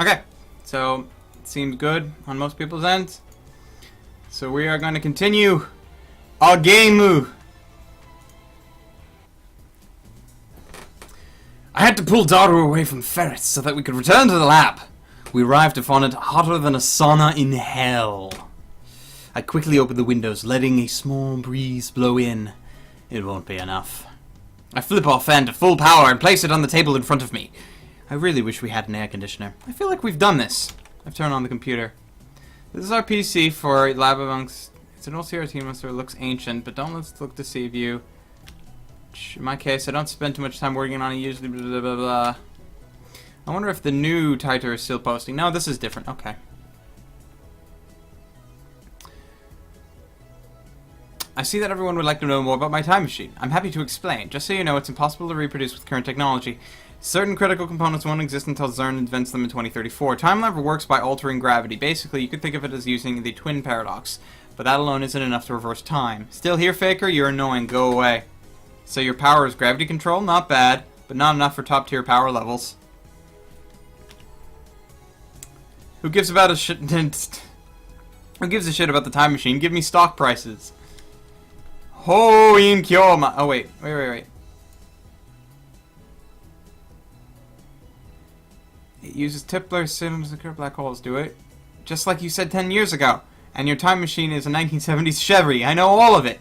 Okay, so it seems good on most people's ends. So we are going to continue our game. I had to pull Daru away from ferrets so that we could return to the lab. We arrived to find it hotter than a sauna in hell. I quickly opened the windows, letting a small breeze blow in. It won't be enough. I flip our fan to full power and place it on the table in front of me. I really wish we had an air conditioner. I feel like we've done this. I've turned on the computer. This is our PC for Lab Amongst... It's an old CRT monster. It looks ancient, but don't let's look deceive you. In my case, I don't spend too much time working on it usually, blah, blah, blah, blah. I wonder if the new Titor is still posting. No, this is different. Okay. I see that everyone would like to know more about my time machine. I'm happy to explain. Just so you know, it's impossible to reproduce with current technology. Certain critical components won't exist until CERN invents them in 2034. Time lever works by altering gravity. Basically, you could think of it as using the twin paradox. But that alone isn't enough to reverse time. Still here, Faker? You're annoying. Go away. So your power is gravity control? Not bad. But not enough for top tier power levels. Who gives about a shit? Who gives a shit about the time machine? Give me stock prices. HOUOUIN KYOUMA. Oh, wait. It uses Tipler sims to clear black holes, do it? Just like you said 10 years ago. And your time machine is a 1970s Chevy. I know all of it.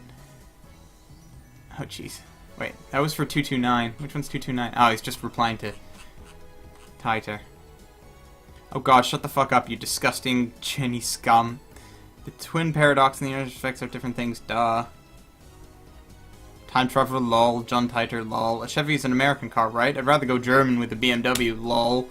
Oh, jeez. Wait, that was for 229. Which one's 229? Oh, he's just replying to Titor. Oh, gosh, shut the fuck up, you disgusting chinny scum. The twin paradox and the effects are different things, duh. Time travel, lol. John Titor, lol. A Chevy is an American car, right? I'd rather go German with a BMW, lol.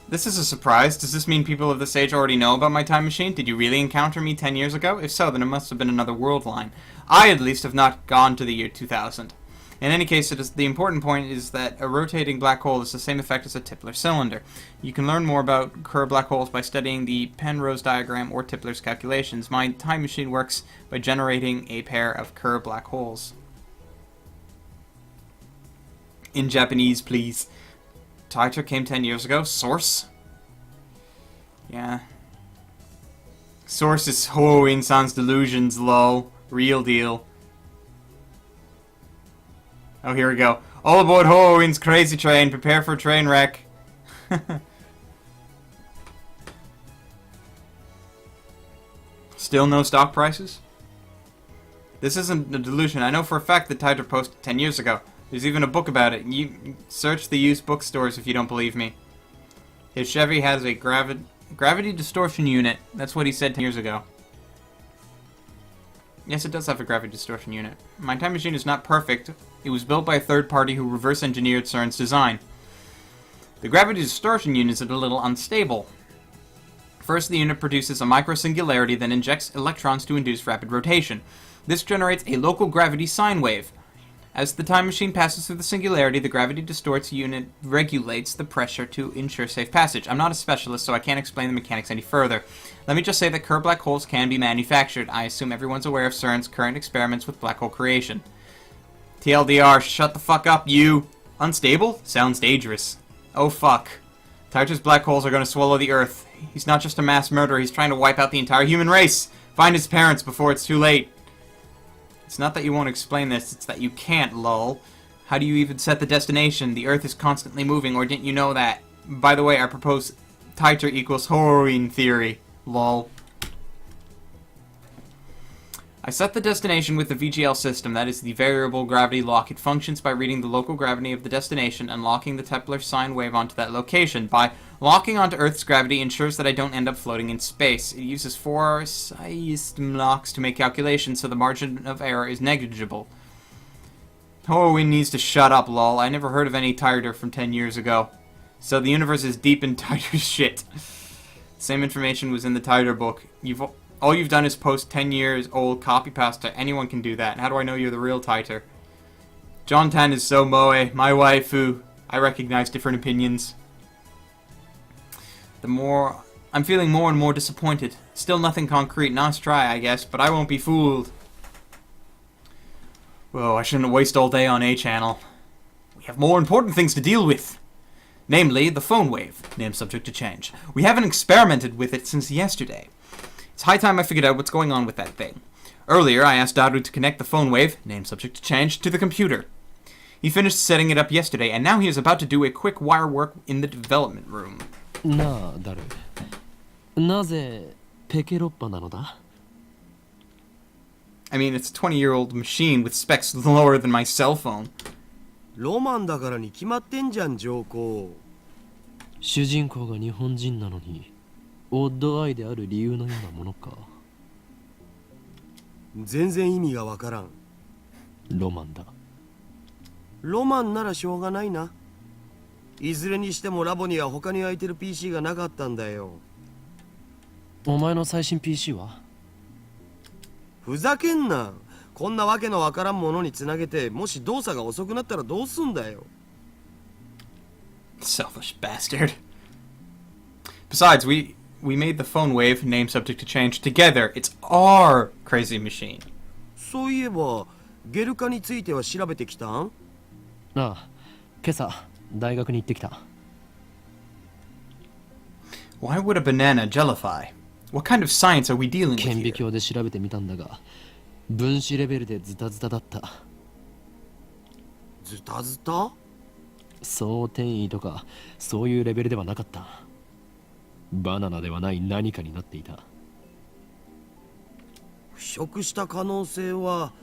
This is a surprise. Does this mean people of this age already know about my time machine? Did you really encounter me 10 years ago? If so, then it must have been another world line. I, at least, have not gone to the year 2000. In any case, the important point is that a rotating black hole is the same effect as a Tipler cylinder. You can learn more about Kerr black holes by studying the Penrose diagram or Tipler's calculations. My time machine works by generating a pair of Kerr black holes. In Japanese, please. Titor came 10 years ago. Source? Yeah. Source is HOUOUIN-san's delusions, lol. Real deal. Oh, here we go. All aboard HOUOUIN's crazy train. Prepare for a train wreck. Still no stock prices? This isn't a delusion. I know for a fact that Titor posted 10 years ago. There's even a book about it. You search the used bookstores if you don't believe me. His Chevy has a gravity distortion unit. That's what he said 10 years ago. Yes, it does have a gravity distortion unit. My time machine is not perfect. It was built by a third party who reverse engineered CERN's design. The gravity distortion unit is a little unstable. First, the unit produces a microsingularity, then injects electrons to induce rapid rotation. This generates a local gravity sine wave. As the time machine passes through the singularity, the gravity distorts unit regulates the pressure to ensure safe passage. I'm not a specialist, so I can't explain the mechanics any further. Let me just say that Kerr black holes can be manufactured. I assume everyone's aware of CERN's current experiments with black hole creation. TLDR, shut the fuck up, you. Unstable? Sounds dangerous. Oh fuck. Titor's black holes are gonna swallow the Earth. He's not just a mass murderer, he's trying to wipe out the entire human race. Find his parents before it's too late. It's not that you won't explain this, it's that you can't, lol. How do you even set the destination? The Earth is constantly moving, or didn't you know that? By the way, I propose Titor equals HOUOUIN theory, lol. I set the destination with the VGL system, that is the variable gravity lock. It functions by reading the local gravity of the destination and locking the Tipler sine wave onto that location. By locking onto Earth's gravity ensures that I don't end up floating in space. It uses 4 system locks to make calculations, so the margin of error is negligible. HOUOUIN needs to shut up, lol. I never heard of any Titor from 10 years ago. So the universe is deep in Titor shit. Same information was in the Titor book. All you've done is post 10 years old copy pasta. Anyone can do that. How do I know you're the real Titor? John Tan is so moe. My waifu. I recognize different opinions. I'm feeling more and more disappointed. Still nothing concrete. Nice try, I guess, but I won't be fooled. Whoa, I shouldn't waste all day on A channel. We have more important things to deal with. Namely, the phone wave, name subject to change. We haven't experimented with it since yesterday. It's high time I figured out what's going on with that thing. Earlier, I asked Daru to connect the phone wave, name subject to change, to the computer. He finished setting it up yesterday, and now he is about to do a quick wire work in the development room. なあ、ダル。なぜペケロッパなのだ? I mean, it's a 20-year-old machine with specs lower than my cell phone. ロマンだからに決まってんじゃん、上皇。主人公が日本人なのに、オッドアイである理由のようなものか。全然意味がわからん。ロマンだ。ロマンならしょうがないな。いずれにしてもラボには他に空いてる PC がなかったんだよ。お前の最新 PC は？ふざけんな。こんなわけのわからんものにつなげて、もし動作が遅くなったらどうすんだよ。Selfish bastard. Besides, we made the phone wave, name subject to change, together. It's our crazy machine. そういえば、ゲル化については調べてきたん？ああ、今朝大学に行ってきた。Why would a banana jellify? What kind of science are we dealing with 顕微 here? 鏡で調べてみたんだが、分子レベルでズタズタだった。ズタズタ？総転移とかそういうレベルではなかった。バナナではない何かになっていた。腐食した可能性は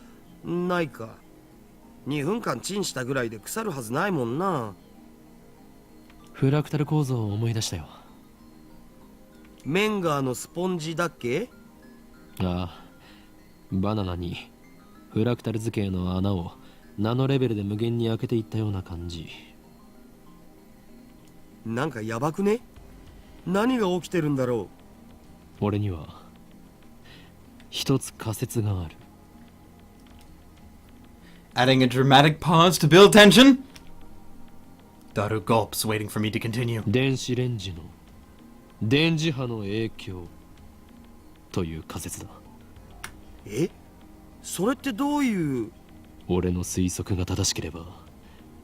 ないか。2分間チンしたぐらいで腐るはずないもんな。フラクタル構造を思い出したよ。メンガーのスポンジだっけ？ああ、バナナにフラクタル図形の穴をナノレベルで無限に開けていったような感じ。なんかやばくね？何が起きてるんだろう？俺には一つ仮説がある。Adding a dramatic pause to build tension? Daru gulps, waiting for me to continue. 電子レンジの電磁波の影響という仮説だ。え？それってどういう？俺の推測が正しければ、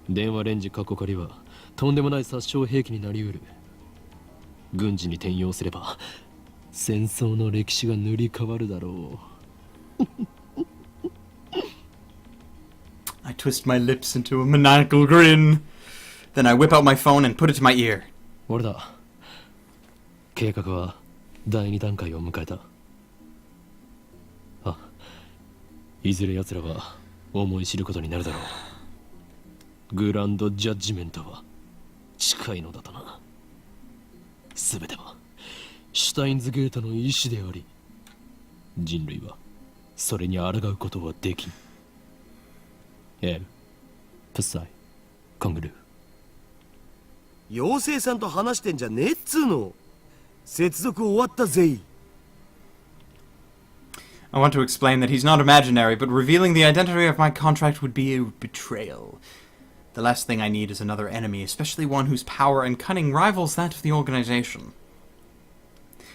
電話レンジカッコ仮はとんでもない殺傷兵器になりうる。軍事に転用すれば戦争の歴史が塗り替わるだろう。I twist my lips into a maniacal grin. Then I whip out my phone and put it to my ear. 俺だ。計画は第2段階を迎えた。あ、いずれ奴らは思い知ることになるだろう。グランドジャッジメントは近いのだとな。すべてはシュタインズゲートの意志であり、人類はそれに抗うことはできん。エル、プサイ、カングルー。妖精さんと話してんじゃねえっつーの。接続終わったぜ。I want to explain that he's not imaginary, but revealing the identity of my contract would be a betrayal. The last thing I need is another enemy, especially one whose power and cunning rivals that of the organization.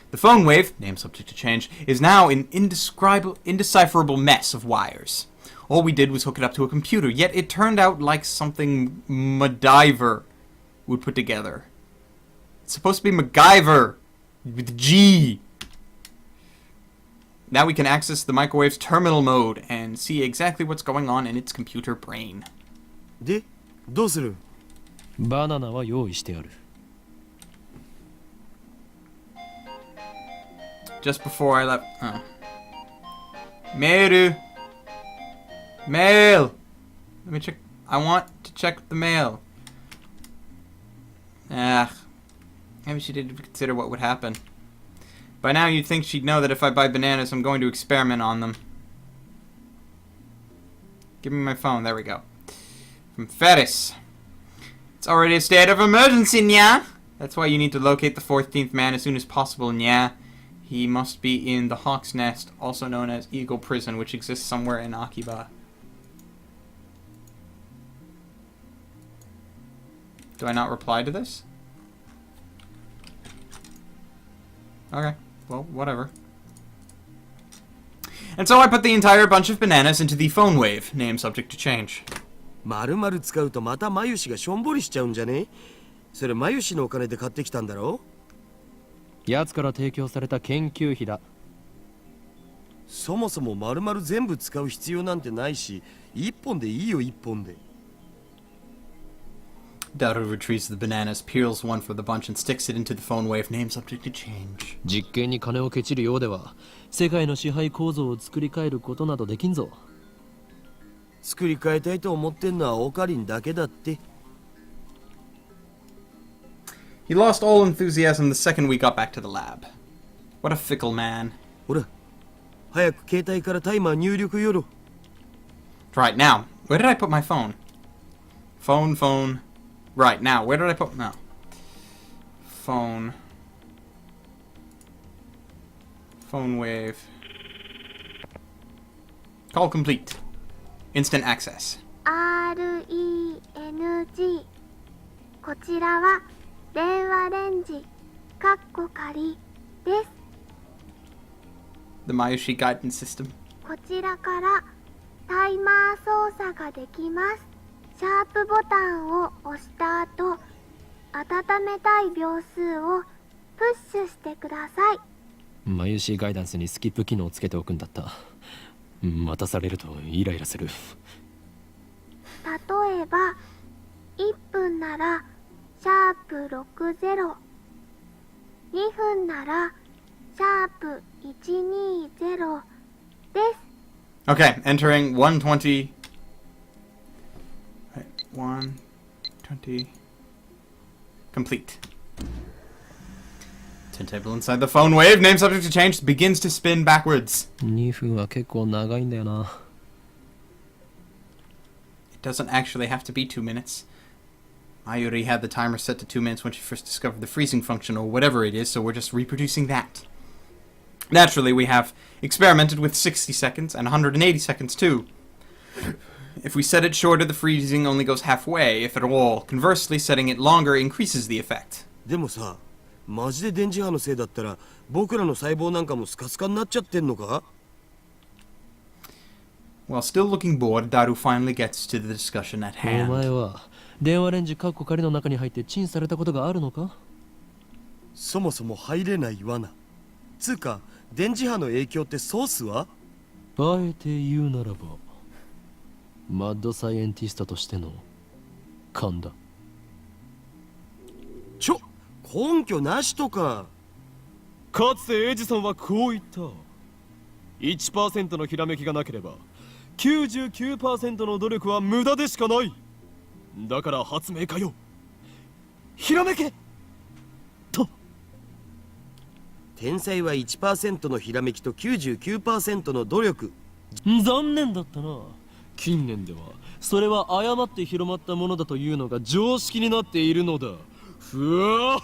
The phone wave, name subject to change, is now an indecipherable mess of wires. All we did was hook it up to a computer, yet it turned out like something MacGyver would put together. It's supposed to be MacGyver with G. Now we can access the microwave's terminal mode and see exactly what's going on in its computer brain. で、どうする？バナナは用意してある。Just before I left... Mail! Mail! Let me check... I want to check the mail. Maybe she didn't consider what would happen. By now you'd think she'd know that if I buy bananas, I'm going to experiment on them. Give me my phone. There we go. From Ferris. It's already a state of emergency, nya! That's why you need to locate the 14th man as soon as possible, nya. He must be in the Hawk's Nest, also known as Eagle Prison, which exists somewhere in Akiba. Do I not reply to this? Okay. Well, whatever. And so I put the entire bunch of bananas into the phone wave, name subject to change. 丸々使うとまたマユシがしょんぼりしちゃうんじゃね？それマユシのお金で買ってきたんだろ？奴から提供された研究費だ。そもそも丸々全部使う必要なんてないし、一本でいいよ一本で。Daru retrieves the bananas, peels one for the bunch, and sticks it into the phone wave, name subject to change. 実験に金をケチるようでは、世界の支配構造を作り変えることなどできんぞ。作り変えたいと思ってんのはオカリンだけだって。He lost all enthusiasm the second we got back to the lab. What a fickle man. ほら、早く携帯からタイマー入力よろ。Right, now, where did I put my phone? Phone. Right, now, where did I put... No. Phone. Phone wave. Call complete. Instant access. RENG こちらは電話レンジかっこ仮です。 The Mayushi guidance system. こちらからタイマー操作ができます。シャープボタンを押した後、温めたい秒数をプッシュしてください。マユシーガイダンスにスキップ機能をつけておくんだった。待たされるとイライラする。例えば1分ならシャープ60、2分ならシャープ120です。 Okay, entering 120. Right, 120. Complete. Turntable inside the phone wave, name subject to change, begins to spin backwards. 2分は結構長いんだよな。It doesn't actually have to be 2 minutes. Mayuri had the timer set to 2 minutes when she first discovered the freezing function or whatever it is, so we're just reproducing that. Naturally, we have experimented with 60 seconds and 180 seconds too. If we set it shorter, the freezing only goes halfway, if at all. Conversely, setting it longer increases the effect. でもさ、マジで電磁波のせいだったら僕らの細胞なんかもスカスカになっちゃってんのか？ While still looking bored, Daru finally gets to the discussion at お前 hand. は電話レンジカッコ仮の中に入ってチンされたことがあるのか？そもそも入れない罠。つうか、電磁波の影響ってソースは？あえて言うならば、マッドサイエンティストとしての勘だ。根拠なしとか。かつてエジソンはこう言った。1% のひらめきがなければ 99% の努力は無駄でしかない。だから発明家よ、ひらめけと。天才は 1% のひらめきと 99% の努力。残念だったな。近年ではそれは誤って広まったものだというのが常識になっているのだ。ふわ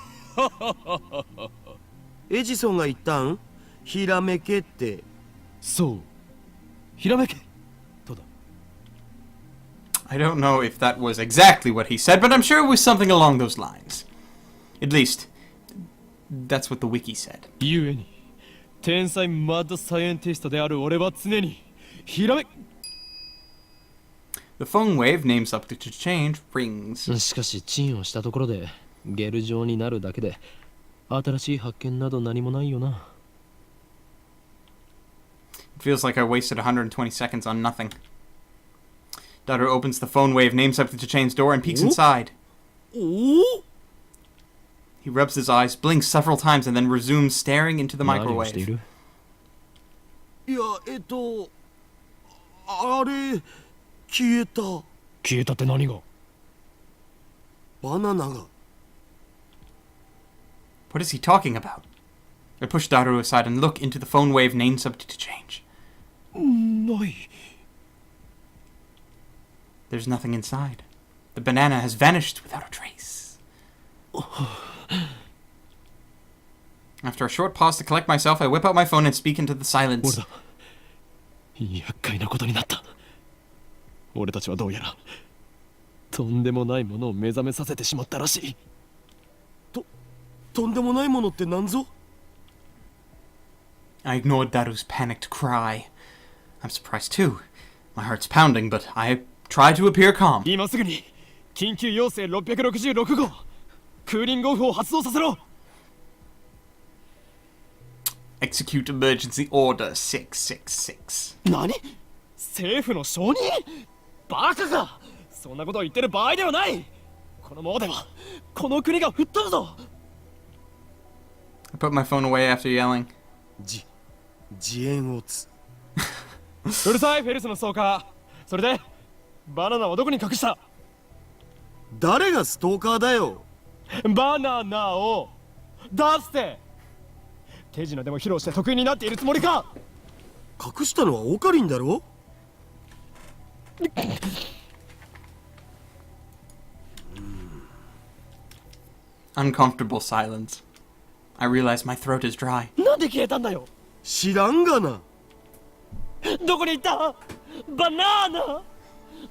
エジソンが言ったん？ひらめけって。そう、ひらめけとだ。 I don't know if that was exactly what he said, but I'm sure it was something along those lines. At least, that's what the wiki said. ゆえに天才マッドサイエンティストである俺は常にひらめ。 The phone wave, name subject to change, rings. しかしチンをしたところでゲル状になるだけで新しい発見など何もないよな。 It feels like I wasted 120 seconds on nothing. Daru opens the phone wave, name subject to change door, and peeks inside. Oh? He rubs his eyes, blinks several times, and then resumes staring into the 何をしてい microwave. る？いや、あれ、消えた。消えたって何が？バナナが。What is he talking about? I push Daru aside and look into the phone wave, name subject to change. ない。 There's nothing inside. The banana has vanished without a trace. After a short pause to collect myself, I whip out my phone and speak into the 俺 silence. だ。厄介なことになった。俺たちはどうやらとんでもないものを目覚めさせてしまったらしい。とんでもないものってなんぞ？ I ignored Daru's panicked cry. I'm surprised too. My heart's pounding, but I try to appear calm. 今すぐに緊急要請666号クーリングオフを発動させろ。 Execute emergency order 666. 何？政府の承認？バカか！そんなことを言ってる場合ではない。このままではこの国が吹っ飛ぶぞ。 I put my phone away after yelling. 自演をつ。うるさいフェルスのストーカー。それでバナナはどこに隠した？誰がストーカーだよ。バナナを出して。手品でも披露して得意になっているつもりか。隠したのはオカリンだろ。Uncomfortable silence. I realize my throat is dry. なんで消えたんだよ。知らんがな。どこに行った？バナナ！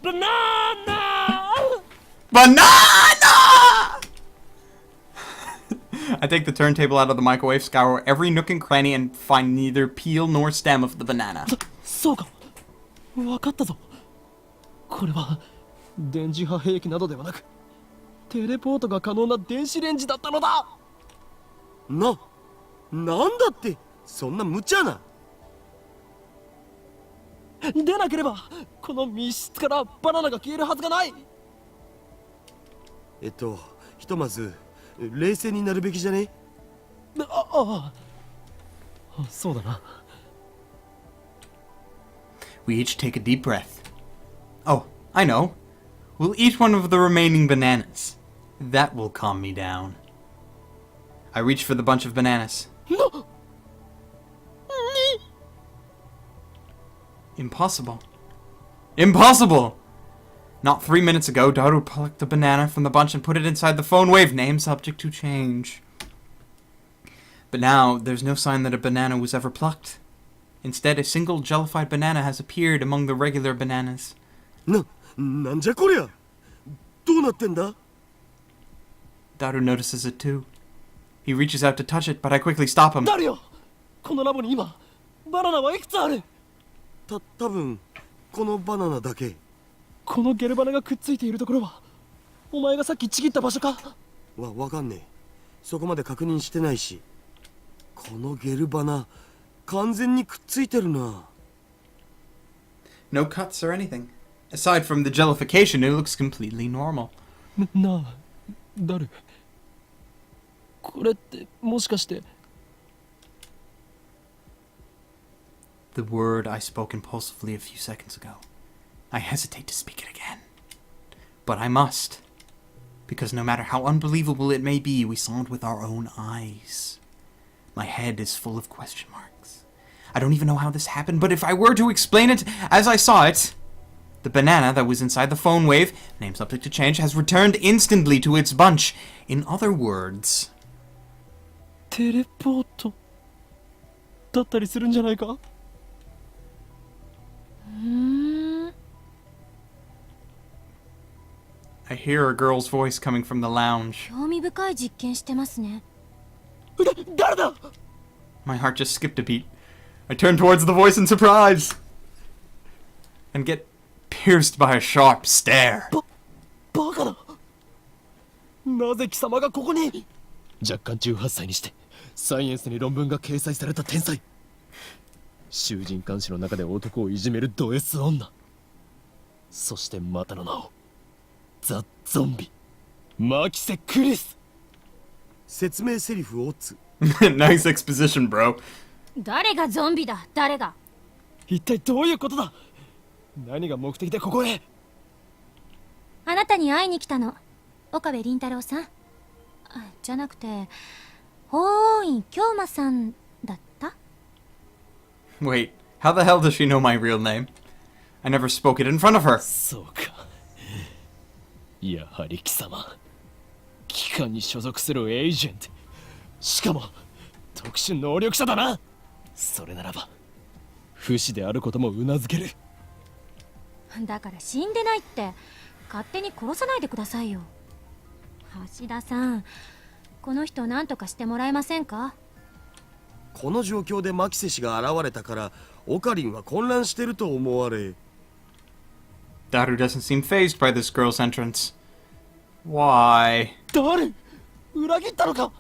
バナナ！ Banana! I take the turntable out of the microwave, scour every nook and cranny, and find neither peel nor stem of the banana. そうか。わかったぞ。これは電磁波兵器などではなく、テレポートが可能な電子レンジだったのだ。なんだってそんな無茶な。でなければこの密室からバナナが消えるはずがない。ひとまず冷静になるべきじゃね。そうだな。 We each take a deep breath. Oh, I know. We'll eat one of the remaining bananas. That will calm me down. I reach for the bunch of bananas. Impossible. Impossible! Not 3 minutes ago, Daru plucked a banana from the bunch and put it inside the phone wave, name subject to change. But now, there's no sign that a banana was ever plucked. Instead, a single jellified banana has appeared among the regular bananas. なんじゃこりゃ。どうなってんだ。 Daru notices it too. He reaches out to touch it, but I quickly stop him. 誰よ。このラボに今バナナはいくつある？多分このバナナだけ。このゲルバナがくっついているところはお前がさっきちぎった場所か？わかんねえ。そこまで確認してないし。このゲルバナ完全にくっついてるな。 No cuts or anything. Aside from the jellification, it looks completely normal. なあ、ダル。これってもしかして。 The word I spoke impulsively a few seconds ago. I hesitate to speak it again. But I must. Because no matter how unbelievable it may be, we saw it with our own eyes. My head is full of question marks. I don't even know how this happened, but if I were to explain it as I saw it, the banana that was inside the phone wave, name subject to change, has returned instantly to its bunch. In other words... テレポートだったりするんじゃないか？ I hear a girl's voice coming from the lounge. 興味深い実験してますね。誰だ？ My heart just skipped a beat. I turn towards the voice in surprise and get pierced by a sharp stare. バカだ。なぜ貴様がここに？若干18歳にしてサイエンスに論文が掲載された天才。囚人監視の中で男をいじめるド S 女。そしてまたの名をザ・ゾンビマキセ・クリス。説明セリフをつ。Nice exposition, bro. 誰がゾンビだ？誰が？一体どういうことだ？何が目的でここへ？あなたに会いに来たの。岡部倫太郎さん。じゃなくて、法王院KYOUMAさんだった？ Wait, how the hell does she know my real name? I never spoke it in front of her. そうか。やはり貴様、機関に所属するエージェント。しかも特殊能力者だな。それならば不死であることもうなずける。だから死んでないって勝手に殺さないでくださいよ。橋田さん、この人何とかしてもらえませんか？この状況でマキセ氏が現れたからオカリンは混乱してると思われ。 Daru doesn't seem phased by this girl's entrance. Why? 誰？裏切ったのか？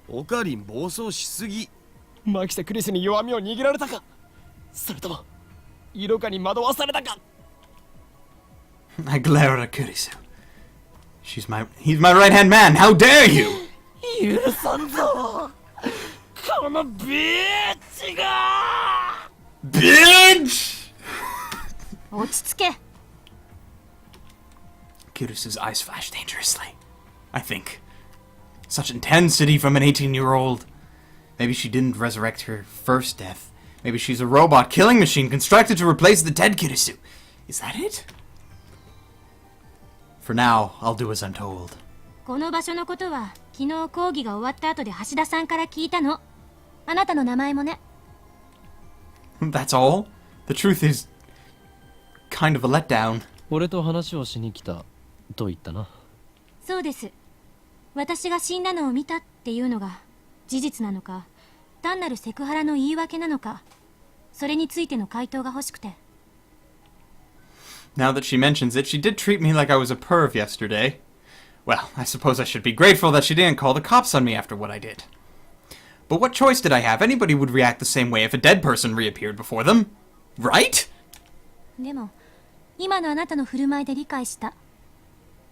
オカリン暴走しすぎ。マキセ・クリスに弱みを握られたか？それとも色香に惑わされたか？ I glare at Kirisu. He's my right-hand man. How dare you? 許さんぞ！このビッチが！ Bitch! 落ち着け。 Kirisu's eyes flash dangerously. I think. Such intensity from an 18-year-old. Maybe she didn't resurrect her first death. Maybe she's a robot killing machine constructed to replace the dead Kirisu. Is that it? For now, I'll do as I'm told. この場所のことは昨日講義が終わった後で橋田さんから聞いたの。あなたの名前もね。That's all? The truth is kind of a letdown. 俺と話をしに来たと言ったな。そうです。私が死んだのを見たっていうのが事実なのか、単なるセクハラの言い訳なのか、それについての回答が欲しくて。Now that she mentions it, she did treat me like I was a perv yesterday. Well, I suppose I should be grateful that she didn't call the cops on me after what I did. But what choice did I have? Anybody would react the same way if a dead person reappeared before them. Right? でも、今のあなたの振る舞いで理解した。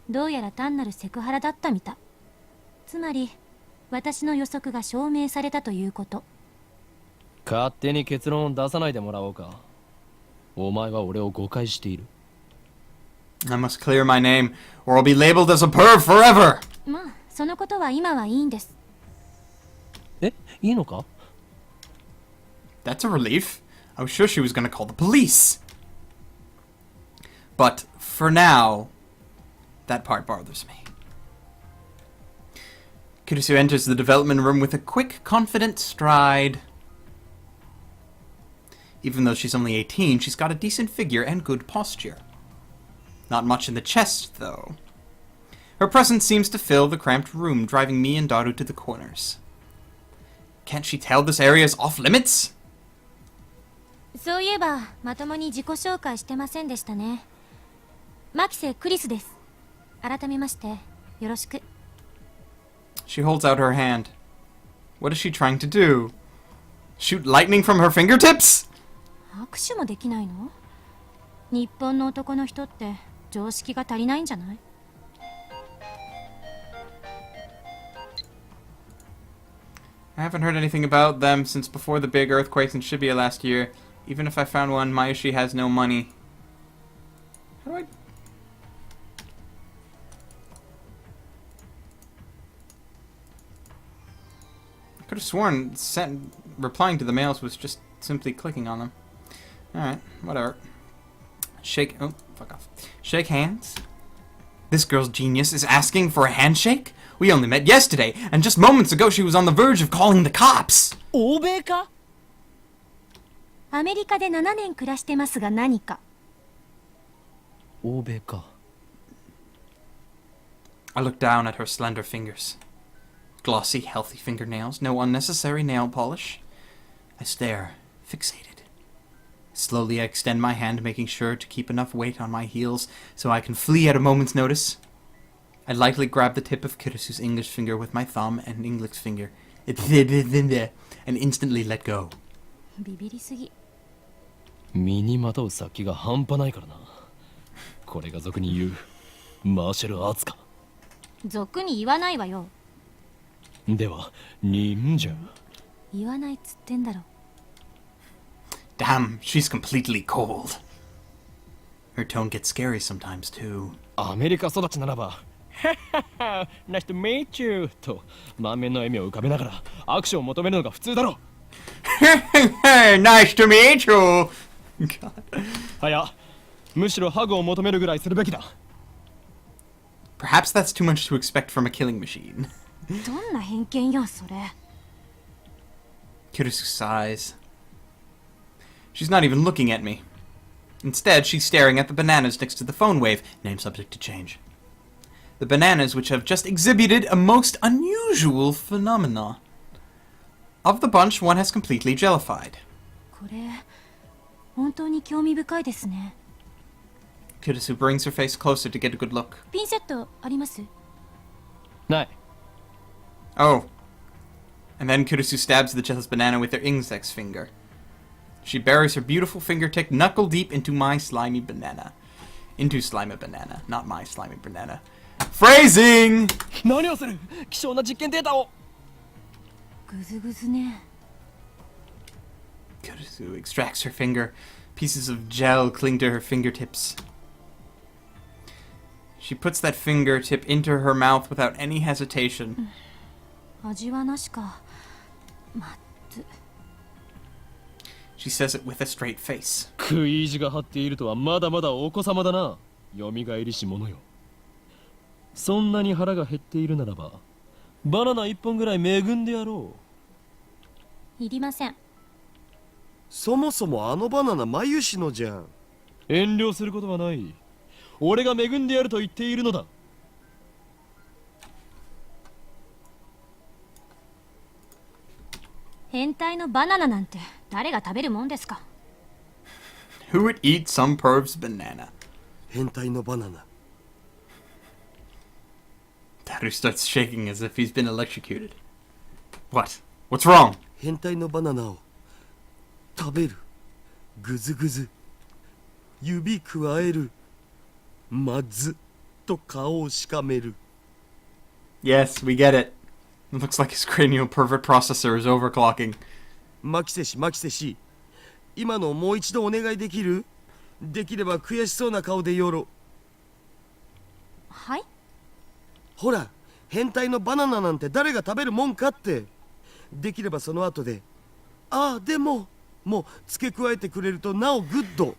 どうやら単なるセクハラだったみたい。つまり、私の予測が証明されたということ。勝手に結論を出さないでもらおうか。お前は俺を誤解している。I must clear my name, or I'll be labeled as a perv forever! まあ、そのことは今はいいんです。え、いいのか？ That's a relief. I was sure she was going to call the police. But, for now, that part bothers me. Kirisu enters the development room with a quick, confident stride. Even though she's only 18, she's got a decent figure and good posture. Not much in the chest, though. Her presence seems to fill the cramped room, driving me and Daru to the corners. Can't she tell this area is off limits? そういえば、まともに自己紹介してませんでしたね。マキセ・クリスです。改めまして、よろしく。She holds out her hand. What is she trying to do? Shoot lightning from her fingertips? 握手もできないの？日本の男の人って常識が足りないんじゃない？ I haven't heard anything about them since before the big earthquakes in Shibuya last year. Even if I found one, Mayushi has no money. How do I... I could have sworn replying to the mails was just simply clicking on them. Alright, whatever. Shake... Oh, fuck off. Shake hands. This girl's genius is asking for a handshake? We only met yesterday, and just moments ago she was on the verge of calling the cops! 欧米か？アメリカで7年暮らしてますが何か？欧米か。I look down at her slender fingers. Glossy, healthy fingernails, no unnecessary nail polish. I stare, fixated. Slowly I extend my hand, making sure to keep enough weight on my heels so I can flee at a moment's notice. I lightly grab the tip of Kirisu's English finger with my thumb and index finger, and instantly let go. ビビりすぎ。身にまとう殺気が半端ないからな。これが俗に言うマーシャルアーツか。俗に言わないわよ。では忍者。言わないっつってんだろ。Damn, she's completely cold. Her tone gets scary sometimes, too. アメリカ育ちならばNice to meet you と満面の笑みを浮かべながら握手を求めるのが普通だろう。Nice to meet you! God. はや、むしろハグを求めるぐらいするべきだ。Perhaps that's too much to expect from a killing machine. どんな偏見よそれ。Kirisu sighs. She's not even looking at me. Instead, she's staring at the bananas next to the phone wave, name subject to change. The bananas which have just exhibited a most unusual phenomena. Of the bunch, one has completely jellified. れ本当に興味深いですね。 Kirisu brings her face closer to get a good look. ピンセットあります？ない。 Oh. And then Kirisu stabs the jealous banana with her index finger. She buries her beautiful fingertip knuckle deep into my slimy banana. Into slimy banana, not my slimy banana. Phrasing! 何をする？希少な実験データを。グズグズね。 Kirisu extracts her finger. Pieces of gel cling to her fingertips. She puts that fingertip into her mouth without any hesitation. 味はなしか。まず。 She says it with a straight face. 食い意地が張っているとはまだまだお子様だな。よみがえりし者よ。そんなに腹が減っているならば、バナナ一本ぐらい恵んでやろいりません。そもそもあのバナナ眉しのじゃん。う。遠慮することはない。俺が恵んでやると言っているのだ。変態のバナナなんて誰が食べるもんですか。 Who would eat some perv's banana? 変態のバナナ。 Taru starts shaking as if he's been electrocuted. What? What's wrong? 変態のバナナを食べる。ぐずぐず。指くわえる。まずと顔をしかめる。 Yes, we get it. It looks like his cranial pervert processor is overclocking. マキセシマキセシ。今のもう一度お願いできる？できれば悔しそうな顔でよろ。はい。ほら、変態のバナナなんて誰が食べるもんかって。できればその後で、ああ、でも、もう付け加えてくれるとなおグッド。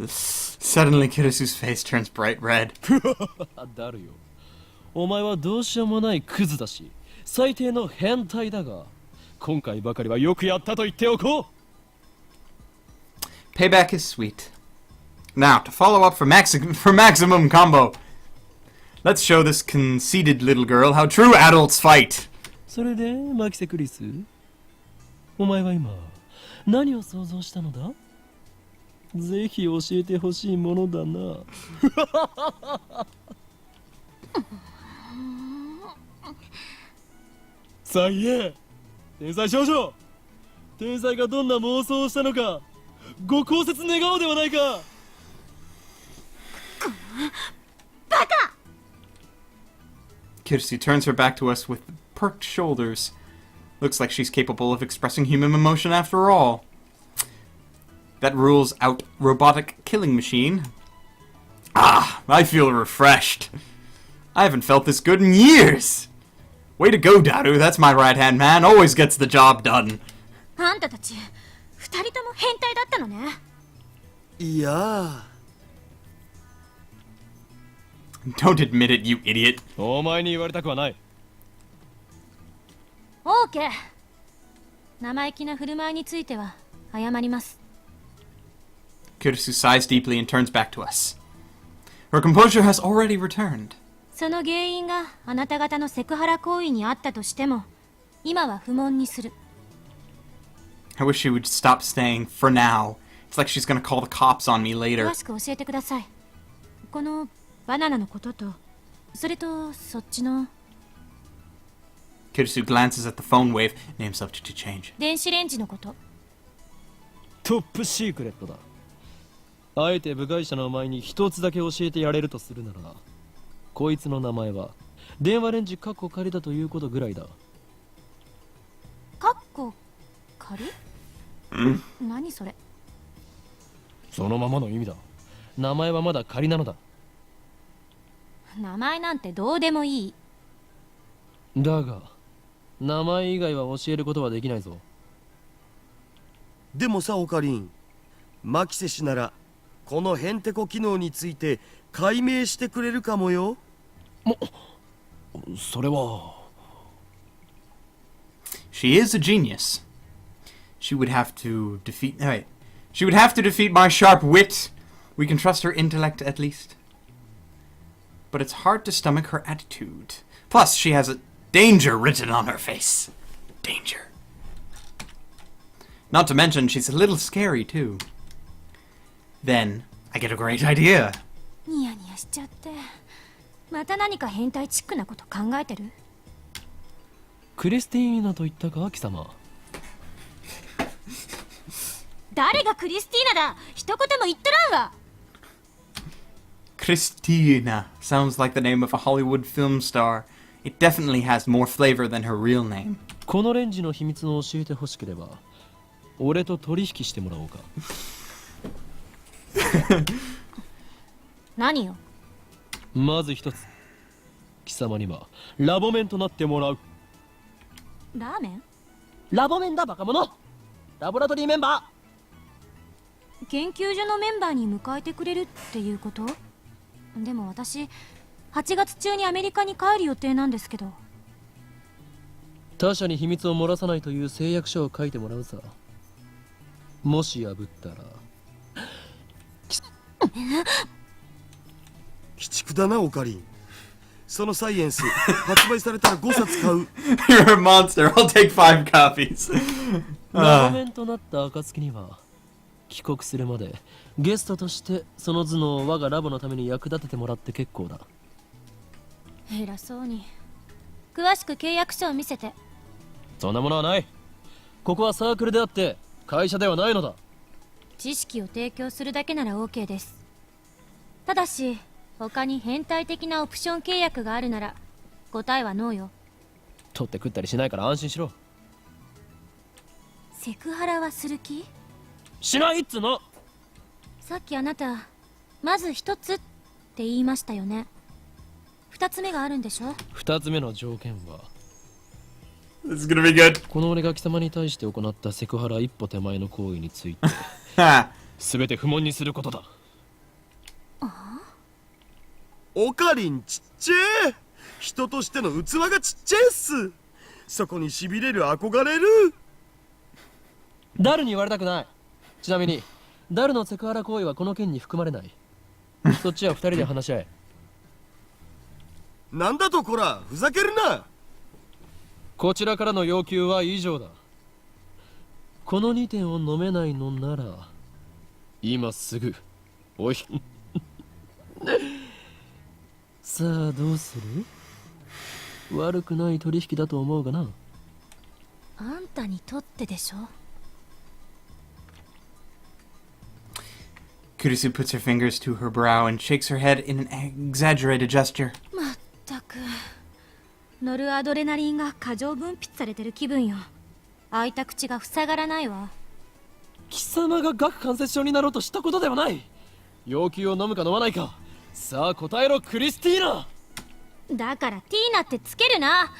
Suddenly, Kirisu's face turns bright red. だるよ。お前はどうしようもないクズだし、最低の変態だが、今回ばかりはよくやったと言っておこう。 Payback is sweet. Now, to follow up for maximum combo, let's show this conceited little girl how true adults fight. それで、マキセクリス、お前は今、何を想像したのだ？ぜひ教えてほしいものだな。さあ言え、天才少女、天才がどんな妄想をしたのか、ご考説願おうではないか。バカ! Kirisu turns her back to us with perked shoulders. Looks like she's capable of expressing human emotion after all. That rules out robotic killing machine. Ah, I feel refreshed. I haven't felt this good in years. Way to go, Daru. That's my right-hand man. Always gets the job done. あんたたち、二人とも変態だったのね。いや Don't admit it, you idiot. お前に言われたくはない。オーケー。生意気な振る舞いについては謝ります。 Kirisu sighs deeply and turns back to us. Her composure has already returned. その原因があなた方のセクハラ行為にあったとしても、今は不問にする。I wish she would stop staying for now. It's like she's gonna call the cops on me later. 詳しく教えてください。このバナナのことと、それとそっちの Kirisu glances at the phone wave. Name subject to change. 電子レンジのこと。トップシークレットだ。あえて部外者のお前に一つだけ教えてやれるとするなら、こいつの名前は電話レンジカッコ仮だということぐらいだ。カッコ仮？何それ？そのままの意味だ。名前はまだ仮なのだ。名前なんてどうでもいい。だが、名前以外は教えることはできないぞ。でもさオカリン、マキセ氏ならこのヘンテコ機能について解明してくれるかもよ。それは。She is a genius. She would have to defeat. Wait. She would have to defeat my sharp wit. We can trust her intellect at least. but it's hard to stomach her attitude. Plus, she has a danger written on her face. Danger. Not to mention, she's a little scary, too. Then, I get a great idea. ニヤニヤしちゃって。また何か変態チックなこと考えてる？クリスティーナと言ったか、貴様。誰がクリスティーナだ！一言も言っとらんわ。 Christina sounds like the name of a Hollywood film star. It definitely has more flavor than her real name. このレンジの秘密を教えてほしければ、俺と取引してもらおうか。何よ？まず一つ、貴様にはラボメンとなってもらう。ラーメン？ラボメンだバカ者。ラボラトリーメンバー。研究所のメンバーに迎えてくれるっていうこと？でも私8月中にアメリカに帰る予定なんですけど。他者に秘密を漏らさないという誓約書を書いてもらうさ。もし破ったら鬼畜だなオカリン。そのサイエンス発売されたら5冊買う。 You're a monster. I'll take 5 copies. ラボメンとなった暁には帰国するまでゲストとしてその頭脳を我がラボのために役立ててもらって結構だ。偉そうに。詳しく契約書を見せて。そんなものはない。ここはサークルであって会社ではないのだ。知識を提供するだけなら OK です。ただし他に変態的なオプション契約があるなら答えはノーよ。取って食ったりしないから安心しろ。セクハラはする気？しないっつの。さっきあなたまず一つって言いましたよね。二つ目があるんでしょ？二つ目の条件は This is gonna be good. この俺が貴様に対して行ったセクハラ一歩手前の行為について全て不問にすることだ。オカリンちっちゃい。人としての器がちっちゃいっす。そこにしびれる憧れる。ダルに言われたくない。ちなみにダルのセクハラ行為はこの件に含まれない。そっちは二人で話し合え。なんだとこら、ふざけるな。こちらからの要求は以上だ。この2点を飲めないのなら今すぐおいさあどうする？悪くない取引だと思うがな。あんたにとってでしょ。 Kirisu puts her fingers to her brow and shakes her head in an exaggerated gesture. まったくノルアドレナリンが過剰分泌されてる気分よ。開いた口が塞がらないわ。貴様が顎関節症になろうとしたことではない。要求を飲むか飲まないか。さあ答えろクリスティーナ。だからティーナってつけるな。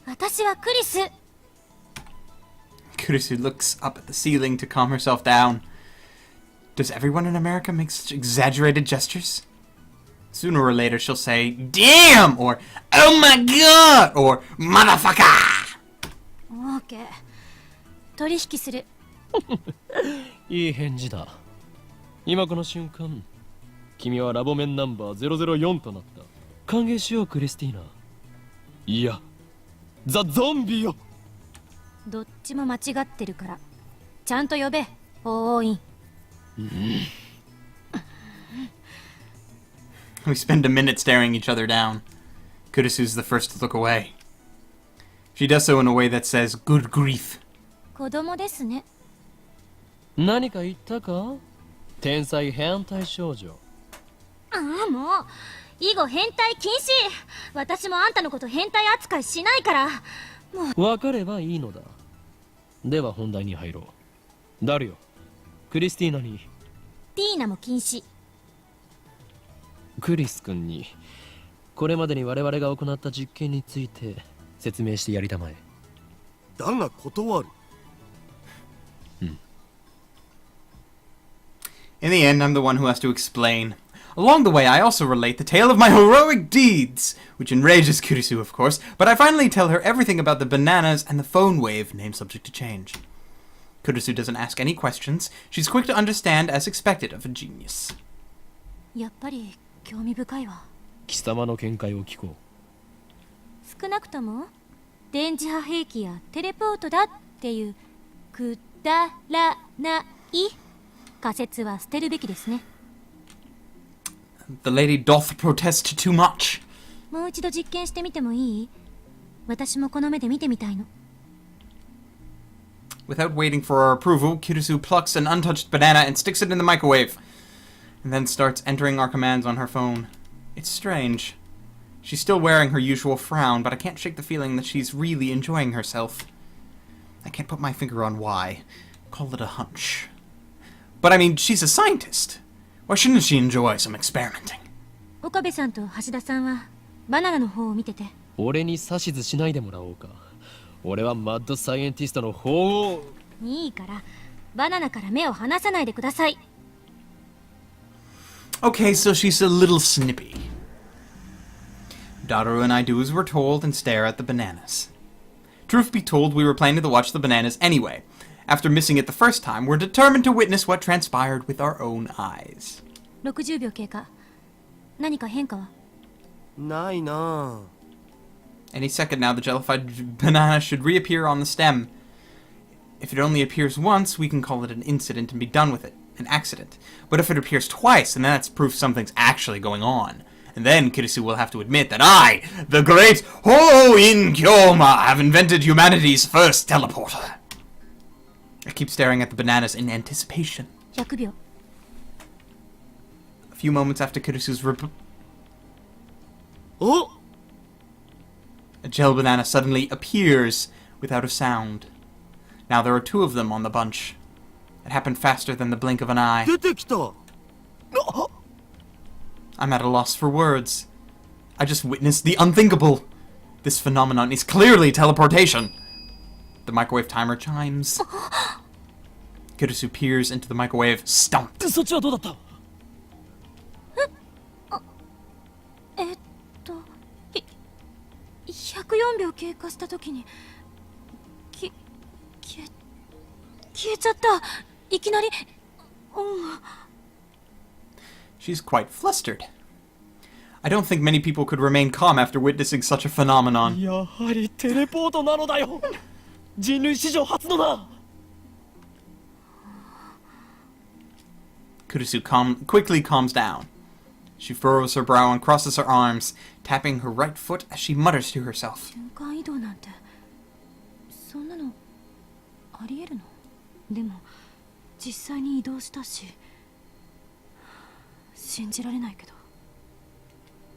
私はクリス。 Kirisu looks up at the ceiling to calm herself down. Does everyone in America make such exaggerated gestures? Sooner or later she'll say, "Damn!" or "Oh my god!" or "Motherfucker!" オーケー。取引する。いい返事だ。今この瞬間君はラボメンナンバー004となった。歓迎しようクリスティーナ。いやザ・ゾンビよ。どっちも間違ってるからちゃんと呼べ。HOUOUIN。We spend a minute staring each other down. Kurisu's the first to look away. She does so in a way that says, "Good grief." 子供ですね。何か言ったか？天才変態少女。ああもう以後変態禁止。私もあんたのこと変態扱いしないから。もう分かればいいのだ。では本題に入ろう。ダルよ、クリスティーナに。ティーナも禁止。クリス君にこれまでに我々が行った実験について説明してやりたまえ。だが断る。In the end, I'm the one who has to explain. Along the way, I also relate the tale of my heroic deeds, which enrages Kirisu, of course, but I finally tell her everything about the bananas and the phone wave, name subject to change. Kirisu doesn't ask any questions. She's quick to understand, as expected of a genius. やっぱり興味深いわ。貴様の見解を聞こ少なくとも電磁波兵器やテレポートだっていうくだらない仮説は捨てるべきですね。 The lady doth protest too much. もう一度実験してみてもいい？私もこの目で見てみたいの。 Without waiting for our approval, Kirisu plucks an untouched banana and sticks it in the microwave, and then starts entering our commands on her phone. It's strange. She's still wearing her usual frown, but I can't shake the feeling that she's really enjoying herself. I can't put my finger on why. Call it a hunch. But I mean, she's a scientist. Why shouldn't she enjoy some experimenting? 岡部さんと橋田さんはバナナの方を見てて。う。俺に指図しないでもらおうか。俺はマッドサイエンティストの方を。いいからバナナから目を離さないでください。 Okay, so she's a little snippy. Daru and I do as we're told and stare at the bananas. Truth be told, we were planning to watch the bananas anyway. After missing it the first time, we're determined to witness what transpired with our own eyes. 60秒経過。何か変化は？ないな。 Any second now, the jellified banana should reappear on the stem. If it only appears once, we can call it an incident and be done with it. An accident. But if it appears twice, then that's proof something's actually going on. And then Kirisu will have to admit that I, the great HOUOUIN KYOUMA, have invented humanity's first teleporter. I keep staring at the bananas in anticipation. 100秒。 A few moments after Kirisu's Oh! a gel banana suddenly appears without a sound. Now there are two of them on the bunch. It happened faster than the blink of an eye. 出てきた。あ I'm at a loss for words. I just witnessed the unthinkable. This phenomenon is clearly teleportation. The microwave timer chimes. Kirisu peers into the microwave, stumped. そっちはどうだった？104秒経過した時に消えちゃった。いきなり。She's quite flustered. I don't think many people could remain calm after witnessing such a phenomenon. やはりテレポートなのだよ。人類史上初のな。Kirisu quickly calms down. She furrows her brow and crosses her arms, tapping her right foot as she mutters to herself. 瞬間移動なんてそんなのありえるの？でも実際に移動したし信じられないけど。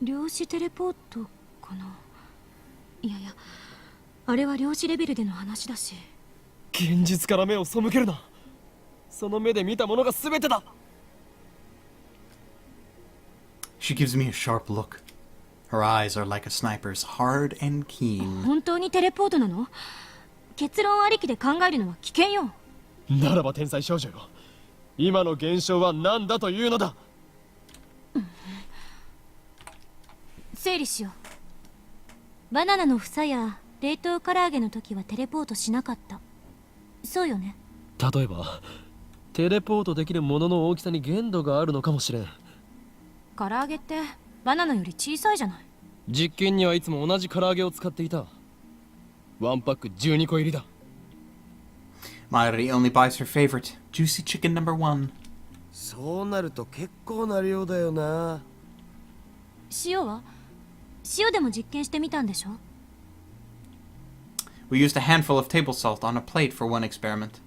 量子テレポートかな。いやいや、あれは量子レベルでの話だし。現実から目を背けるな。その目で見たものが全てだ。She gives me a sharp look. Her eyes are like a sniper's, hard and keen. 本当にテレポートなの？結論ありきで考えるのは危険よ。ならば天才少女よ。今の現象は何だというのだ。整理しよう。バナナの房や冷凍唐揚げの時はテレポートしなかった。そうよね。例えばテレポートできるものの大きさに限度があるのかもしれん。唐揚げってバナナより小さいじゃない。実験にはいつも同じ唐揚げを使っていた。ワンパック12個入りだ。Mayuri only buys her favorite, juicy chicken No.1. そうなると結構な量だよな。塩は？塩でも実験してみたんでしょ？ We used a handful of table salt on a plate for one experiment.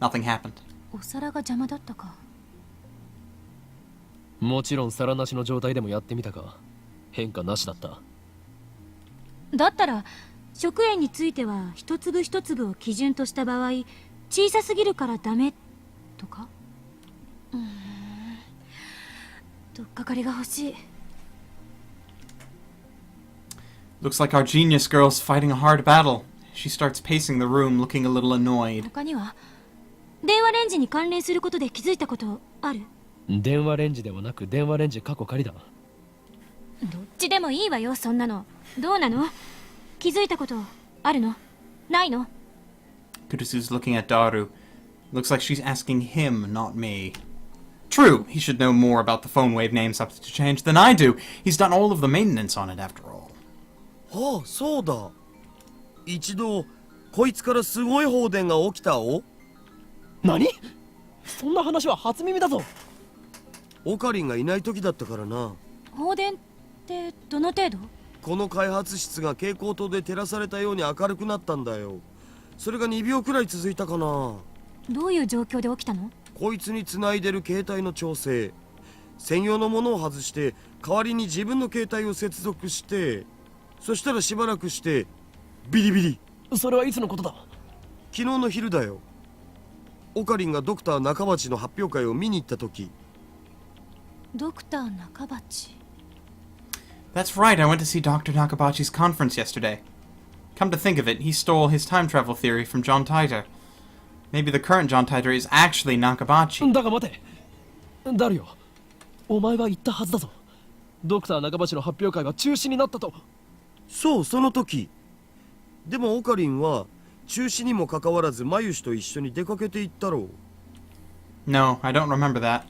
Nothing happened. お皿が邪魔だったか。もちろん皿なしの状態でもやってみたが変化なしだった。だったら食塩については一粒一粒を基準とした場合小さすぎるからダメとか。とっかかりが欲しい。Looks like our genius girl's fighting a hard battle. She starts pacing the room, looking a little annoyed. 他には電話レンジに関連することで気づいたことある？電話レンジではなく電話レンジ過去仮だ。どっちでもいいわよ、そんなの。どうなの？気づいたことあるの？ないの？ Kirisu's looking at Daru. Looks like she's asking him, not me. True, he should know more about the phone wave name subject to change than I do. He's done all of the maintenance on it after all. ああ、そうだ。一度こいつからすごい放電が起きたお。何？そんな話は初耳だぞ。オカリンがいない時だったからな。放電ってどの程度？この開発室が蛍光灯で照らされたように明るくなったんだよ。それが2秒くらい続いたかな。どういう状況で起きたの？こいつに繋いでる携帯の調整、専用のものを外して代わりに自分の携帯を接続して、そしたらしばらくしてビリビリ。それはいつのことだ？昨日の昼だよ。オカリンがドクター中鉢の発表会を見に行った時。ドクター中鉢。 That's right, I went to see Dr. Nakabachi's conference yesterday. Come to think of it, he stole his time travel theory from John Titor. Maybe the current John Titor is actually Nakabachi. だが待て。ダルよ。お前が言ったはずだぞ。ドクター中鉢の発表会は中止になったと。そう、その時。でもオカリンは中止にもかかわらずマユシと一緒に出かけていったろう。 No, I don't remember that.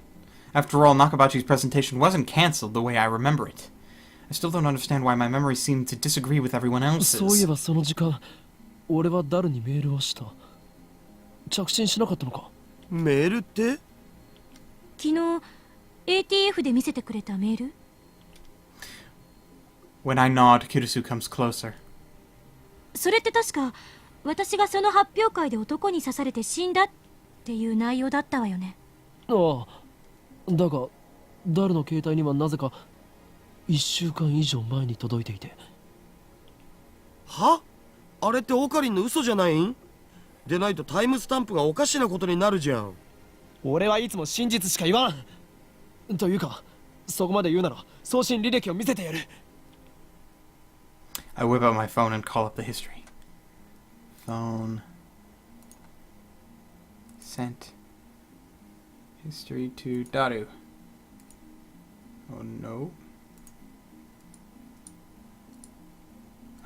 After all, Nakabachi's presentation wasn't cancelled the way I remember it. I still don't understand why my memory seemed to disagree with everyone そういえ else's. ばその時間、俺はダルにメールをした。着信しなかったのか？メールって？昨日 ATF で見せてくれたメール？ When I nod, Kirisu comes closer. それって確か私がその発表会で男に刺されて死んだっていう内容だったわよね。ああ。だが、ダルの携帯にはなぜか1週間以上前に届いていて。は？あれってオカリンの嘘じゃないん？でないとタイムスタンプがおかしなことになるじゃん。俺はいつも真実しか言わん。というか、そこまで言うなら送信履歴を見せてやる。I whip out my phone and call up the history. Phone. Sent. History to Daru. Oh no.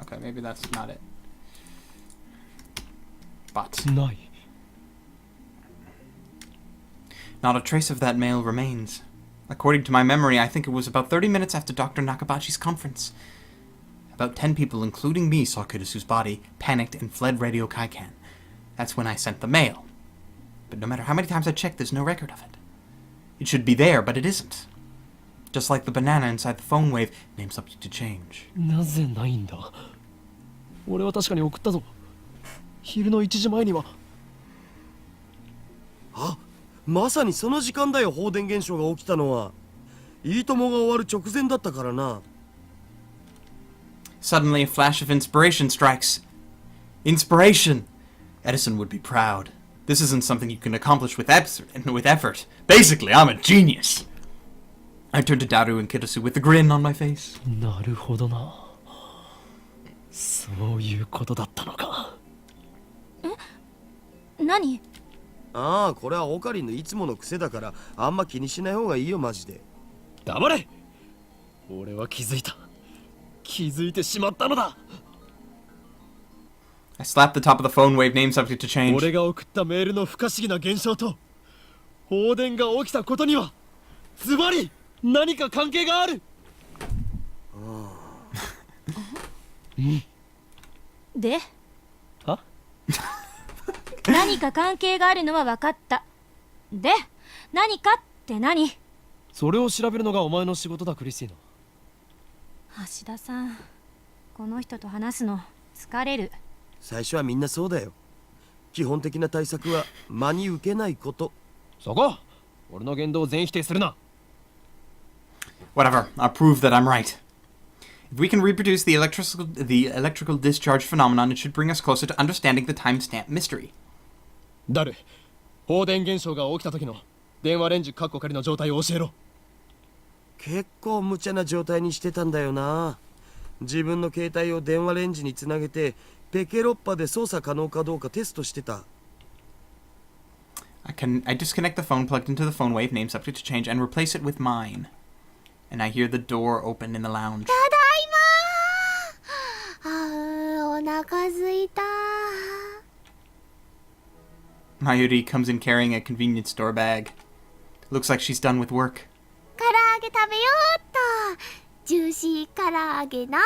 Okay, maybe that's not it. But ない。 not a trace of that mail remains. According to my memory, I think it was about 30 minutes after Dr. Nakabachi's conference. About 10 people, including me, saw Kirisu's body, panicked, and fled Radio Kaikan. That's when I sent the mail. But no matter how many times I checked, there's no record of it. It should be there, but it isn't. Just like the banana inside the phone wave, name subject to change. なぜないんだ？俺は確かに送ったぞ。昼の1時前には。あ、まさにその時間だよ、放電現象が起きたのは。いいともが終わる直前だったからな。Suddenly, a flash of inspiration strikes. Inspiration! Edison would be proud. This isn't something you can accomplish with effort. Basically, I'm a genius. I turned to Daru and Kirisu with a grin on my face. なるほどな。そういうことだったのか。何？ああ、これはオカリンのいつもの癖だからあんま気にしない方がいいよ、マジで。黙れ！俺は気づいた。気づいてしまったのだ。I slapped the top of the phone wave, name subject to change. 俺が送ったメールの不可思議な現象と放電が起きたことにはズバリ何か関係がある。で？は？何か関係があるのは分かった。で、何かって何？それを調べるのがお前の仕事だ、クリスティーナ。橋田さん、この人と話すの疲れる。最初はみんなそうだよ。基本的な対策は真に受けないこと。そこ！俺の言動を全否定するな。Whatever, I'll prove that I'm right. If we can reproduce the electrical discharge phenomenon, it should bring us closer to understanding the timestamp mystery. ダル、放電現象が起きた時の電話レンジカッコ仮の状態を教えろ。結構無茶な状態にしてたんだよな。自分の携帯を電話レンジにつなげてペケロッパで操作可能かどうかテストしてた。I disconnect the phone plugged into the phone wave, name subject to change, and replace it with mine. And I hear the door open in the lounge. ただいまー。あー、お腹すいたー。Mayuri comes in carrying a convenience store bag. Looks like she's done with work. 唐揚げ食べようっと。ジューシー唐揚げナンバー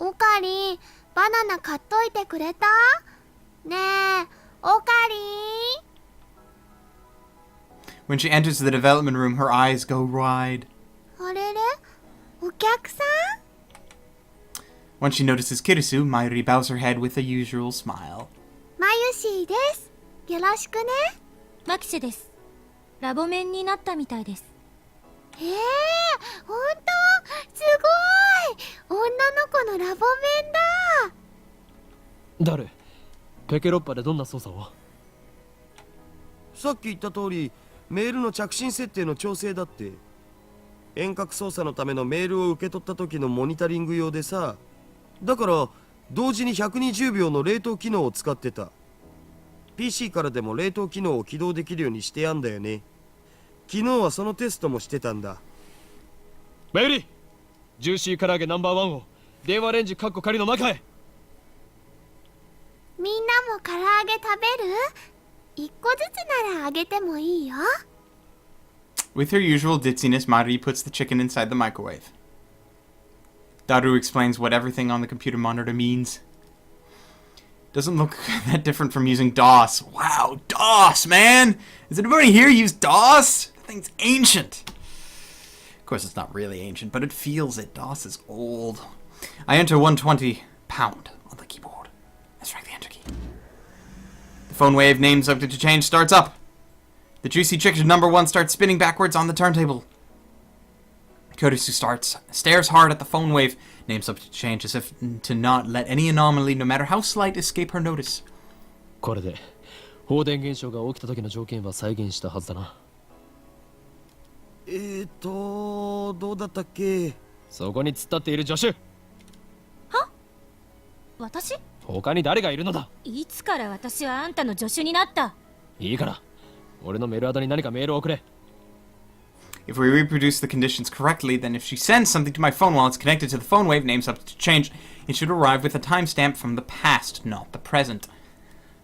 ワン。オカリン、バナナ買っといてくれた？ねえ、オカリン。 When she enters the development room, her eyes go wide. あれれ？お客さん？ Once she notices Kirisu, Mayuri bows her head with the usual smile. マユシーです。よろしくね。マキシェです。ラボメンになったみたいです。ほんと？すごい！女の子のラボメンだ。誰？ペケロッパでどんな操作を？さっき言った通りメールの着信設定の調整だって。遠隔操作のためのメールを受け取った時のモニタリング用でさ。だから同時に120秒の冷凍機能を使ってた。 PC からでも冷凍機能を起動できるようにしてやんだよね。昨日はそのテストもしてたんだ。マユリ、ジューシー唐揚げナンバーワンを電話レンジカッコ仮の中へ。みんなも唐揚げ食べる？一個ずつならあげてもいいよ。 With her usual ditziness, Mayuri puts the chicken inside the microwave. Daru explains what everything on the computer monitor means. Doesn't look that different from using DOS. Wow, DOS, man! Does anybody here use DOS? That thing's ancient. Of course, it's not really ancient, but it feels it. DOS is old. I enter 120 pound on the keyboard. I strike the enter key. The phone wave name subject to change starts up. The juicy chicken number one starts spinning backwards on the turntable. Kirisu stares hard at the phone wave, name subject to change, as if to not let any anomaly, no matter how slight, escape her notice. これで放電現象が起きた時の条件は再現したはずだな。どうだったっけ？そこに突っ立っている助手。は？私？他に誰がいるのだ？いつから私はあんたの助手になった？いいから、俺のメールアドに何かメールを送れ。If we reproduce the conditions correctly, then if she sends something to my phone while it's connected to the phone wave name subject to change, it should arrive with a timestamp from the past, not the present.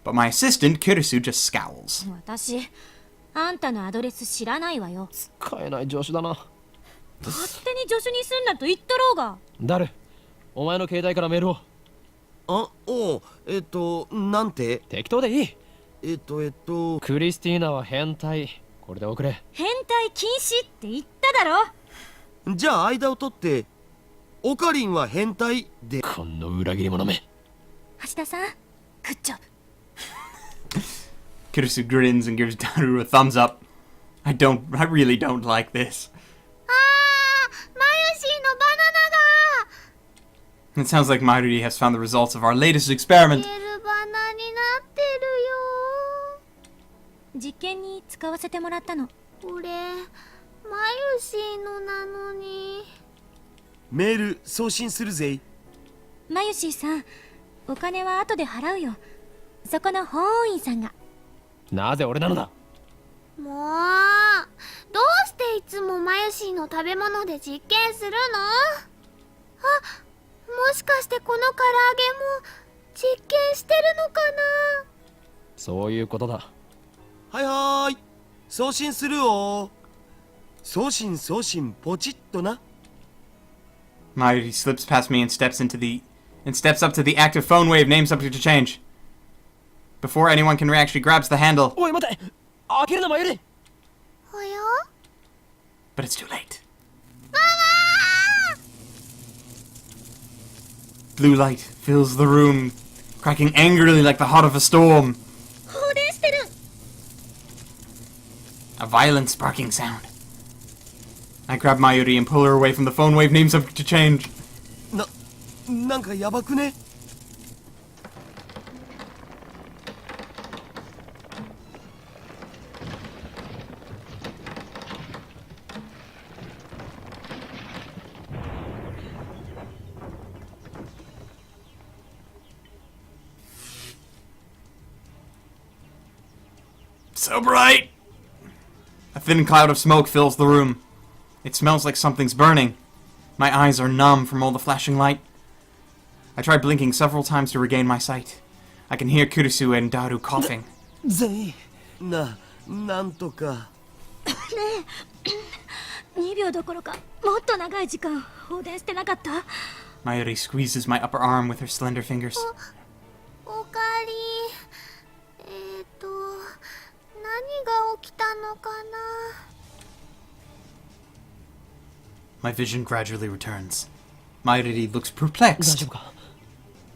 But my assistant, Kirisu, just scowls. 私、あんたのアドレス知らないわよ。使えない助手だな。勝手に助手にすんなと言ったろうが。誰？お前の携帯からメールを。あ、おう、なんて？適当でいい。クリスティーナは変態。これで送れ。変態禁止って言っただろ。じゃあ間を取ってオカリンは変態で。この裏切り者め。橋田さん、グッジョブ。Kirisu grins and gives Daru a thumbs up. I really don't like this. マユシーのバナナが。 It sounds like Mayuri has found the results of our latest experiment. ゲルバナになってるよ。実験に使わせてもらったの。これマユシーのなのに。メール送信するぜ。マユシーさん、お金は後で払うよ。そこの法務員さんが。なぜ俺なのだ？もうどうしていつもマユシーの食べ物で実験するの？もしかしてこの唐揚げも実験してるのかな？そういうことだ。はいはーい、送信するよ。送信ポチッとな。 Mayuri slips past me and steps up to the active phone wave name subject to change. Before anyone can react, she grabs the handle. おい待て、開けるなマユリ。おや？ But it's too late. Blue light fills the room, cracking angrily like the heart of a storm. 放電してる。A violent sparking sound. I grab Mayuri and pull her away from the phone wave name subject to change. なんかやばくね？ So bright! A thin cloud of smoke fills the room. It smells like something's burning. My eyes are numb from all the flashing light. I try blinking several times to regain my sight. I can hear Kirisu and Daru coughing. ぜいな、なんとか。2秒どころかもっと長い時間放電してなかった？ Mayuri squeezes my upper arm with her slender fingers. おかえり。何が起きたのかな。 My vision gradually returns. Mayuri looks 大 perplexed. 丈夫か？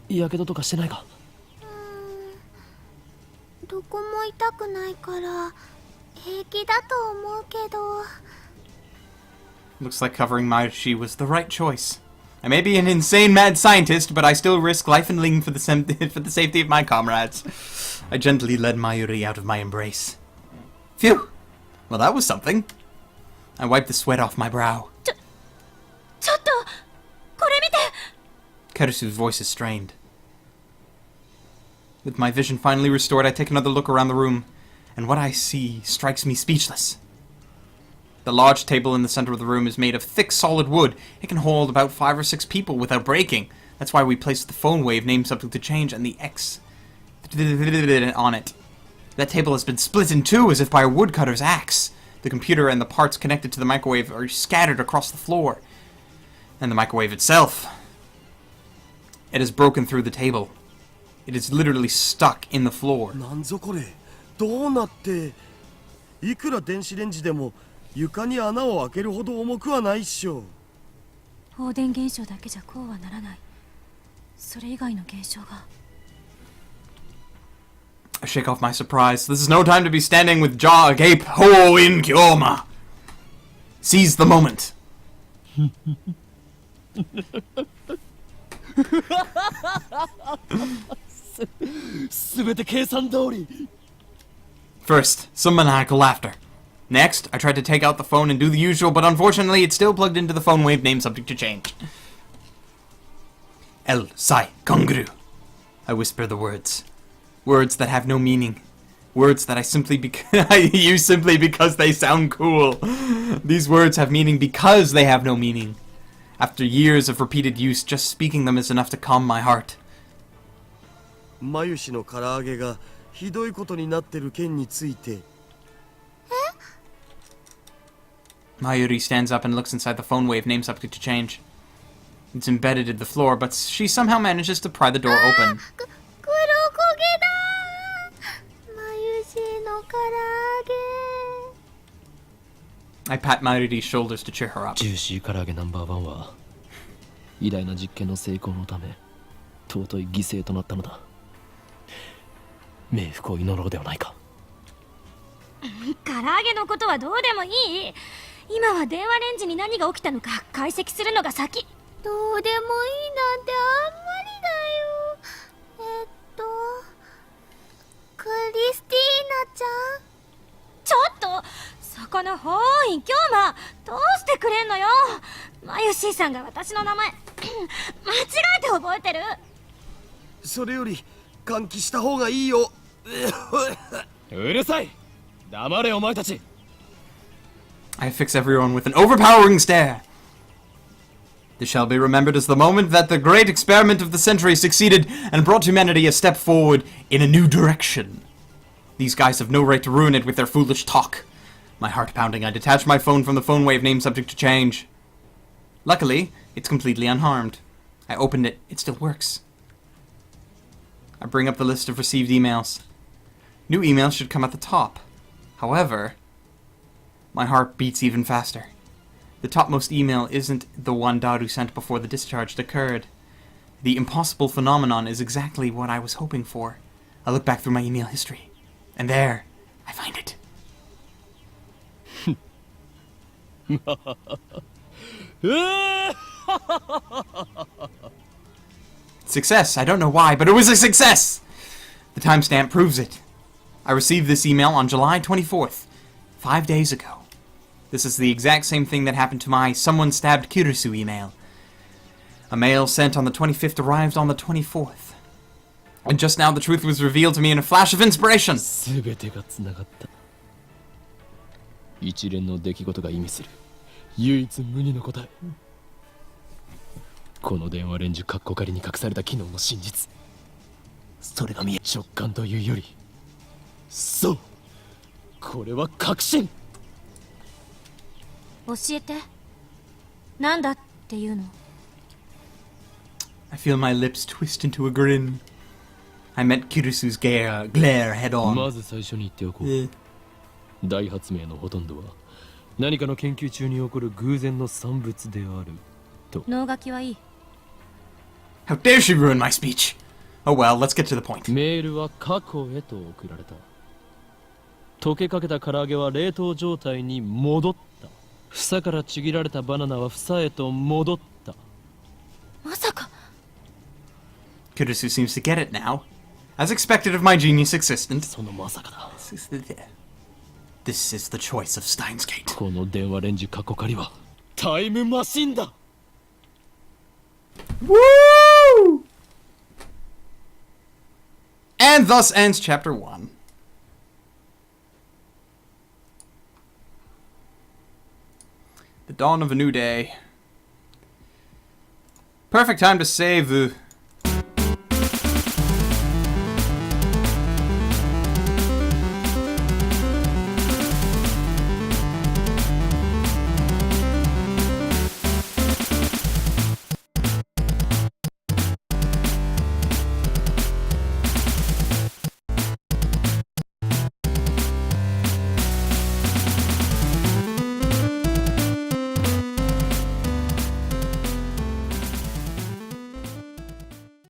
やけどとかしてないか？どこも痛くないから平気だと思うけど。 Looks like covering Mayuri was the right choice. I may be an insane mad scientist, but I still risk life and limb for the safety of my comrades. I gently led Mayuri out of my embrace. Phew! Well, that was something. I wiped the sweat off my brow. ちょっとこれ見て。 Kirisu's voice is strained. With my vision finally restored, I take another look around the room, and what I see strikes me speechless. The large table in the center of the room is made of thick, solid wood. It can hold about 5 or 6 people without breaking. That's why we placed the phone wave name subject to change and the X on it. That table has been split in two as if by a woodcutter's axe. The computer and the parts connected to the microwave are scattered across the floor. And the microwave itself. It has broken through the table. It is literally stuck in the floor. なんぞこれ、どうなって。いくら電子レンジでも床に穴を開けるほど重くはないっしょ。放電現象だけじゃこうはならない。それ以外の現象が。 I shake off my surprise. This is no time to be standing with jaw agape. HOUOUIN KYOUMA! Seize the moment. すべて計算通り。 First, some maniacal laughter. Next, I tried to take out the phone and do the usual, but unfortunately it's still plugged into the phone wave name subject to change. El Sai Konguru. I whisper the words. Words that have no meaning. Words that I use simply because they sound cool. These words have meaning because they have no meaning. After years of repeated use, just speaking them is enough to calm my heart. マユシの唐揚げがひどいことになってる件について。 Mayuri stands up and looks inside the phone wave name subject to change. It's embedded in the floor, but she somehow manages to pry the door open. 黒焦げだ。まゆしの唐揚げ。 I pat Mayuri's shoulders to cheer her up. ジューシー唐揚げナンバー1は偉大な実験の成功のため尊い犠牲となったのだ。冥福を祈ろうではないか。唐揚げのことはどうでもいい。今は電話レンジに何が起きたのか解析するのが先。どうでもいいなんてあんまりだよ。クリスティーナちゃん。ちょっとそこの法院京馬どうしてくれんのよ。マユシーさんが私の名前間違えて覚えてる。それより換気した方がいいよ。うるさい。黙れお前たち。 I fix everyone with an overpowering stare. This shall be remembered as the moment that the great experiment of the century succeeded and brought humanity a step forward in a new direction. These guys have no right to ruin it with their foolish talk. My heart pounding, I detach my phone from the phone wave name subject to change. Luckily, it's completely unharmed. I opened it, it still works. I bring up the list of received emails. New emails should come at the top. However, my heart beats even faster. The topmost email isn't the one Daru sent before the discharge occurred. The impossible phenomenon is exactly what I was hoping for. I look back through my email history, and there, I find it. Success! I don't know why, but it was a success! The timestamp proves it. I received this email on July 24th, 5 days ago. This is the exact same thing that happened to my someone stabbed Kirisu email. A mail sent on the 25th arrived on the 24th. And just now the truth was revealed to me in a flash of inspiration. すべてがつながった。一連の出来事が意味する唯一無二の答え。この電話レンジカッコ仮に隠された機能の真実。それが見え直感というより、そうこれは確信。教えて。なんだっていうの。I feel my lips twist into a grin. I met Kirisu's glare head ま on. ず最初に言っておこう。大発明のほとんどは何かの研究中に起こる偶然の産物であると。脳書きはいい。 How dare she ruin my speech? Oh well, let's get to the point. メールは過去へと送られた。溶けかけた唐揚げは冷凍状態に戻った。房からちぎられたバナナは房へと戻った。まさか。 Kirisu seems to get it now. As expected of my genius assistant. そのまさかだ。This is the choice of Steins Gate. この電話レンジ過去仮はタイムマシンだ。 Woo! And thus ends chapter 1. The dawn of a new day. Perfect time to save